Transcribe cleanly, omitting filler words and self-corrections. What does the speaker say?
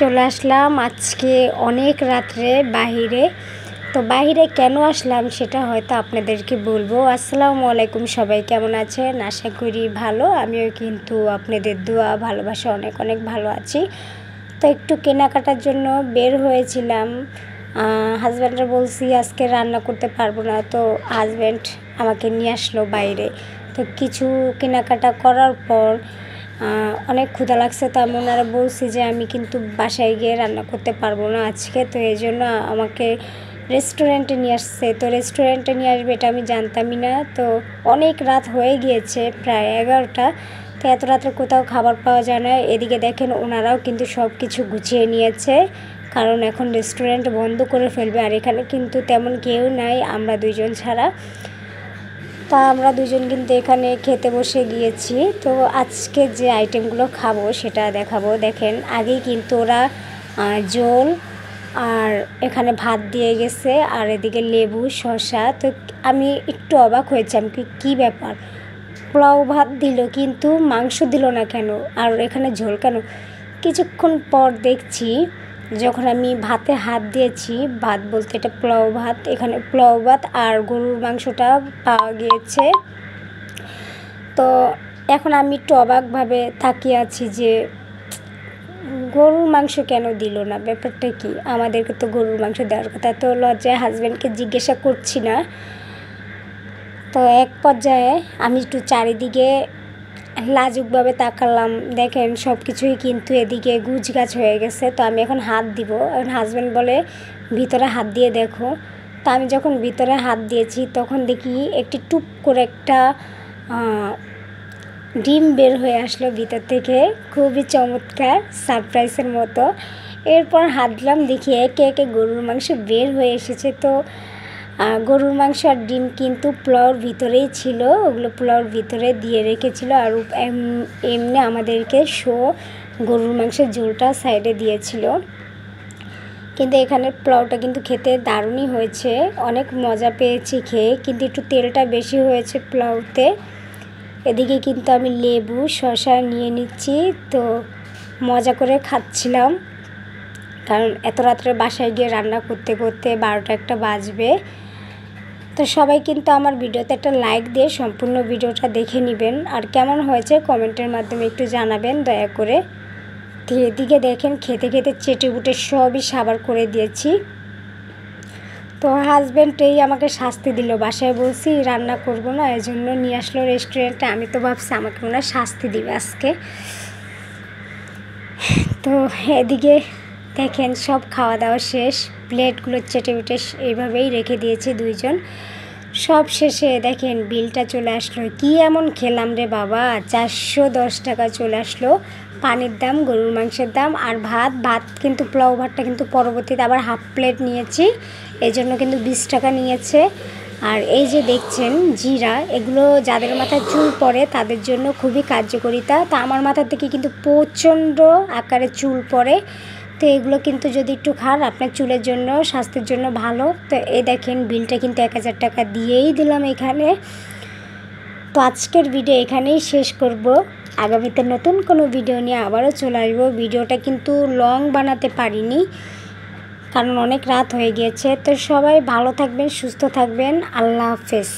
চলে আসলাম আজকে অনেক রাত্রে বাহিরে। তো বাহিরে কেন আসলাম সেটা হয়তো আপনাদেরকে বলবো। আসসালামু আলাইকুম, সবাই কেমন আছেন? আশা করি ভালো। আমিও কিন্তু আপনাদের দোয়া ভালোবাসা অনেক অনেক ভালো আছি। তো একটু কেনাকাটার জন্য বের হয়েছিলাম। হাজব্যান্ডরা বলছি আজকে রান্না করতে পারবো না, তো হাজব্যান্ড আমাকে নিয়ে আসলো বাইরে। তো কিছু কেনাকাটা করার পর অনেক ক্ষুধা লাগছে, তো আমি ওনারা বলছি যে আমি কিন্তু বাসায় গিয়ে রান্না করতে পারবো না আজকে। তো এই জন্য আমাকে রেস্টুরেন্টে নিয়ে আসছে। তো রেস্টুরেন্টে নিয়ে আসবে এটা আমি জানতামই না। তো অনেক রাত হয়ে গিয়েছে, প্রায় 11টা। তো এত রাত্রে কোথাও খাবার পাওয়া যায় না। এদিকে দেখেন ওনারাও কিন্তু সব কিছু গুছিয়ে নিয়েছে, কারণ এখন রেস্টুরেন্ট বন্ধ করে ফেলবে। আর এখানে কিন্তু তেমন কেউ নাই, আমরা দুইজন ছাড়া। তা আমরা দুজন কিন্তু এখানে খেতে বসে গিয়েছি। তো আজকে যে আইটেমগুলো খাবো সেটা দেখাবো। দেখেন আগেই কিন্তু ওরা ঝোল আর এখানে ভাত দিয়ে গেছে, আর এদিকে লেবু শসা। তো আমি একটু অবাক হয়েছিলাম কী ব্যাপার, পোলাও ভাত দিল কিন্তু মাংস দিল না কেন, আর এখানে ঝোল কেন। কিছুক্ষণ পর দেখছি যখন আমি ভাতে হাত দিয়েছি, ভাত বলতে এটা পোলাও ভাত, এখানে পোলাও ভাত আর গরুর মাংসটা পাওয়া গিয়েছে। তো এখন আমি একটু অবাকভাবে তাকিয়ে আছি যে গরুর মাংস কেন দিল না, ব্যাপারটা কি? আমাদেরকে তো গরুর মাংস দেওয়ার কথা। তো লজ্জায় হাজব্যান্ডকে জিজ্ঞাসা করছি না। তো এক পর্যায়ে আমি একটু চারিদিকে লাজুকভাবে তাকালাম, দেখেন সব কিছুই কিন্তু এদিকে গুছগাছ হয়ে গেছে। তো আমি এখন হাত দিব, এখন হাজব্যান্ড বলে ভিতরে হাত দিয়ে দেখো। তো আমি যখন ভিতরে হাত দিয়েছি তখন দেখি একটি টুপ করে একটা ডিম বের হয়ে আসলো ভিতর থেকে, খুবই চমৎকার, সারপ্রাইজের মতো। এরপর হাত দিলাম, দেখি একে একে গরুর মাংস বের হয়ে এসেছে। তো গরুর মাংস আর ডিম কিন্তু পোলাওর ভিতরেই ছিল, ওগুলো পোলাওর ভিতরে দিয়ে রেখেছিল। আর এমনি আমাদেরকে গরুর মাংসের ঝোলটা সাইডে দিয়েছিল। কিন্তু এখানের পোলাওটা কিন্তু খেতে দারুণই হয়েছে, অনেক মজা পেয়েছি খেয়ে, কিন্তু একটু তেলটা বেশি হয়েছে পোলাওতে। এদিকে কিন্তু আমি লেবু শসা নিয়ে নিচ্ছি, তো মজা করে খাচ্ছিলাম, কারণ এত রাত্রে বাসায় গিয়ে রান্না করতে করতে 12টা 1টা বাজবে। তো সবাই কিন্তু আমার ভিডিওতে একটা লাইক দিয়ে সম্পূর্ণ ভিডিওটা দেখে নেবেন, আর কেমন হয়েছে কমেন্টের মাধ্যমে একটু জানাবেন দয়া করে। তো এদিকে দেখেন খেতে খেতে চেটেপুটে সবই সাবার করে দিয়েছি। তো হাজব্যান্ড আমাকে শাস্তি দিল, বাসায় বলছি রান্না করব না, এই জন্য নিয়ে আসলো রেস্টুরেন্টে। আমি তো ভাবছি আমাকে মনে হয় শাস্তি দিবে আজকে। তো এদিকে দেখেন সব খাওয়া দাওয়া শেষ, প্লেটগুলো চেটেপুটে এইভাবেই রেখে দিয়েছি দুইজন। সব শেষে দেখেন বিলটা চলে আসলো। কি এমন খেলাম রে বাবা, 410 টাকা চলে আসলো। পানির দাম, গরুর মাংসের দাম, আর ভাত কিন্তু পোলাও ভাতটা কিন্তু পরবর্তীতে আবার হাফ প্লেট নিয়েছি, এই জন্য কিন্তু 20 টাকা নিয়েছে। আর এই যে দেখছেন জিরা, এগুলো যাদের মাথায় চুল পড়ে তাদের জন্য খুবই কার্যকরিতা। তা আমার মাথা থেকে কিন্তু প্রচণ্ড আকারে চুল পড়ে, তো এগুলো কিন্তু যদি একটু খান আপনার চুলের জন্য, স্বাস্থ্যের জন্য ভালো। তো এই দেখেন বিলটা কিন্তু 1000 টাকা দিয়েই দিলাম এখানে। তো আজকের ভিডিও এখানেই শেষ করব। আগামীতে নতুন কোনো ভিডিও নিয়ে আবারও চলে আসবো। ভিডিওটা কিন্তু লং বানাতে পারিনি, কারণ অনেক রাত হয়ে গিয়েছে। তো সবাই ভালো থাকবেন, সুস্থ থাকবেন, আল্লাহ হাফেজ।